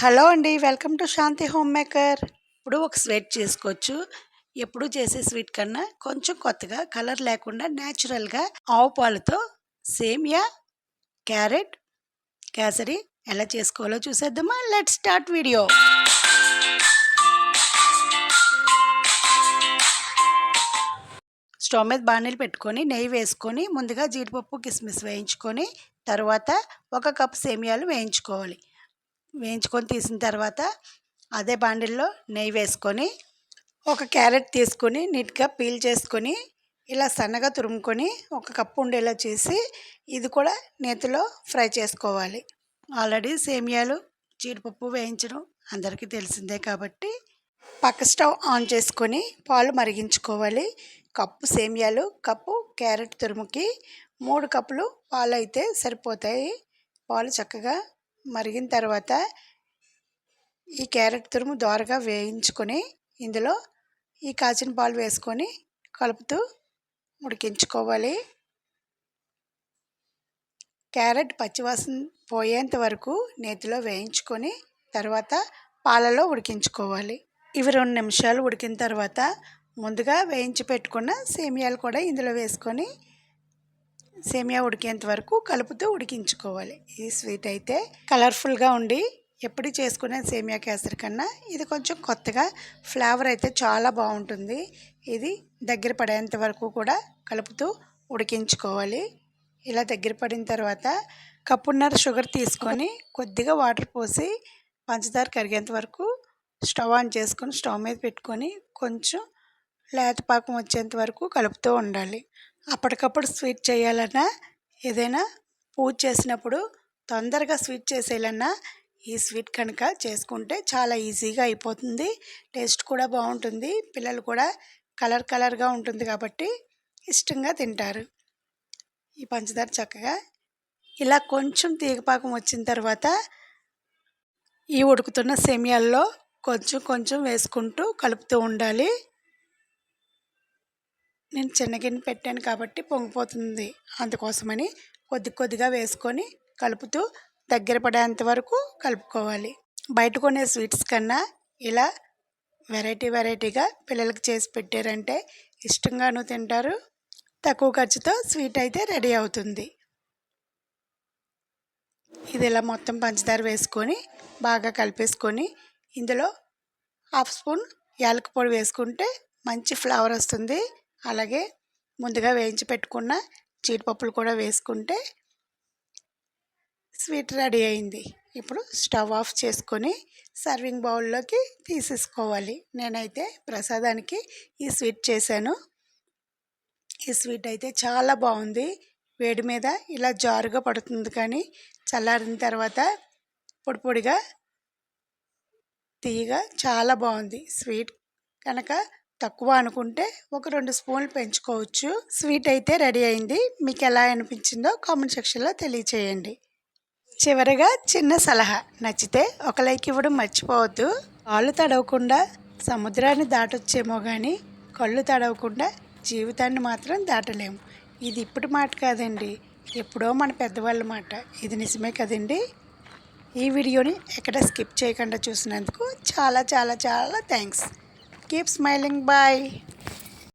Hello అండి, welcome to Shanti home maker. ఇప్పుడు ఒక స్వీట్ చేసుకోవచ్చు. ఎప్పుడు చేసే స్వీట్ కన్నా కొంచెం కొత్తగా, కలర్ లేకుండా న్యాచురల్గా ఆవు పాలతో సేమియా, క్యారెట్, కేసరి ఎలా చేసుకోవాలో చూసేద్దామా? Let's start video. స్టవ్ మీద బాణీలు పెట్టుకొని నెయ్యి వేసుకొని ముందుగా జీడిపప్పు, కిస్మిస్ వేయించుకొని తర్వాత 1 కప్ సేమియాలు వేయించుకొని తీసిన తర్వాత అదే బాండిల్లో నెయ్యి వేసుకొని ఒక క్యారెట్ తీసుకొని నీట్గా పీల్ చేసుకొని ఇలా సన్నగా తురుముకొని 1 కప్పు ఉండేలా చేసి ఇది కూడా నేతిలో ఫ్రై చేసుకోవాలి. ఆల్రెడీ సేమియాలు, జీడిపప్పు వేయించడం అందరికీ తెలిసిందే కాబట్టి పక్క స్టవ్ ఆన్ చేసుకొని పాలు మరిగించుకోవాలి. కప్పు సేమియాలు, కప్పు క్యారెట్ తురుముకి 3 కప్పులు పాలు అయితే సరిపోతాయి. పాలు చక్కగా మరిగిన తర్వాత ఈ క్యారెట్ తురుము దోరగా వేయించుకొని ఇందులో ఈ కాచిన పాలు వేసుకొని కలుపుతూ ఉడికించుకోవాలి. క్యారెట్ పచ్చివాసన పోయేంత వరకు నేతిలో వేయించుకొని తర్వాత పాలలో ఉడికించుకోవాలి. ఇవి 2 నిమిషాలు ఉడికిన తర్వాత ముందుగా వేయించి పెట్టుకున్న సేమియాలు కూడా ఇందులో వేసుకొని సేమియా ఉడికేంత వరకు కలుపుతూ ఉడికించుకోవాలి. ఈ స్వీట్ అయితే కలర్ఫుల్గా ఉండి ఎప్పుడు చేసుకునే సేమియా కేసరి కన్నా ఇది కొంచెం కొత్తగా ఫ్లేవర్ అయితే చాలా బాగుంటుంది. ఇది దగ్గర పడేంత వరకు కూడా కలుపుతూ ఉడికించుకోవాలి. ఇలా దగ్గర పడిన తర్వాత కప్పున్నర షుగర్ తీసుకొని కొద్దిగా వాటర్ పోసి పంచదార కరిగేంత వరకు స్టవ్ ఆన్ చేసుకొని స్టవ్ మీద పెట్టుకొని కొంచెం లేత పాకం వచ్చేంత వరకు కలుపుతూ ఉండాలి. అప్పటికప్పుడు స్వీట్ చేయాలన్నా ఏదైనా పూజ చేసినప్పుడు తొందరగా స్వీట్ చేసేయాలన్నా ఈ స్వీట్ కనుక చేసుకుంటే చాలా ఈజీగా అయిపోతుంది. టేస్ట్ కూడా బాగుంటుంది. పిల్లలు కూడా కలర్గా ఉంటుంది కాబట్టి ఇష్టంగా తింటారు. ఈ పంచదార చక్కగా ఇలా కొంచెం తీగపాకం వచ్చిన తర్వాత ఈ ఉడుకుతున్న సేమియాల్లో కొంచెం వేసుకుంటూ కలుపుతూ ఉండాలి. నేను చిన్న గిన్నె పెట్టాను కాబట్టి పొంగిపోతుంది, అందుకోసమని కొద్దిగా వేసుకొని కలుపుతూ దగ్గర పడేంత వరకు కలుపుకోవాలి. బయట కొనే స్వీట్స్ కన్నా ఇలా వెరైటీగా పిల్లలకి చేసి పెట్టారంటే ఇష్టంగాను తింటారు. తక్కువ ఖర్చుతో స్వీట్ అయితే రెడీ అవుతుంది. ఇది ఇలా మొత్తం పంచదార వేసుకొని బాగా కలిపేసుకొని ఇందులో 1/2 స్పూన్ యాలక పొడి వేసుకుంటే మంచి ఫ్లేవర్ వస్తుంది. అలాగే ముందుగా వేయించి పెట్టుకున్న జీడిపప్పులు కూడా వేసుకుంటే స్వీట్ రెడీ అయింది. ఇప్పుడు స్టవ్ ఆఫ్ చేసుకొని సర్వింగ్ బౌల్లోకి తీసేసుకోవాలి. నేనైతే ప్రసాదానికి ఈ స్వీట్ చేశాను. ఈ స్వీట్ అయితే చాలా బాగుంది. వేడి మీద ఇలా జారుగా పడుతుంది, కానీ చల్లారిన తర్వాత పొడిగా తీయగా చాలా బాగుంది. స్వీట్ కనుక తక్కువ అనుకుంటే ఒక 2 స్పూన్లు పెంచుకోవచ్చు. స్వీట్ అయితే రెడీ అయింది. మీకు ఎలా అనిపించిందో కామెంట్ సెక్షన్లో తెలియచేయండి. చివరిగా చిన్న సలహా, నచ్చితే ఒక లైక్ ఇవ్వడం మర్చిపోవద్దు. కాళ్ళు తడవకుండా సముద్రాన్ని దాటొచ్చేమో కానీ కళ్ళు తడవకుండా జీవితాన్ని మాత్రం దాటలేము. ఇది ఇప్పటి మాట కాదండి, ఎప్పుడో మన పెద్దవాళ్ళ మాట. ఇది నిజమే కదండి. ఈ వీడియోని ఎక్కడ స్కిప్ చేయకుండా చూసినందుకు చాలా థ్యాంక్స్. Keep smiling. బాయ్.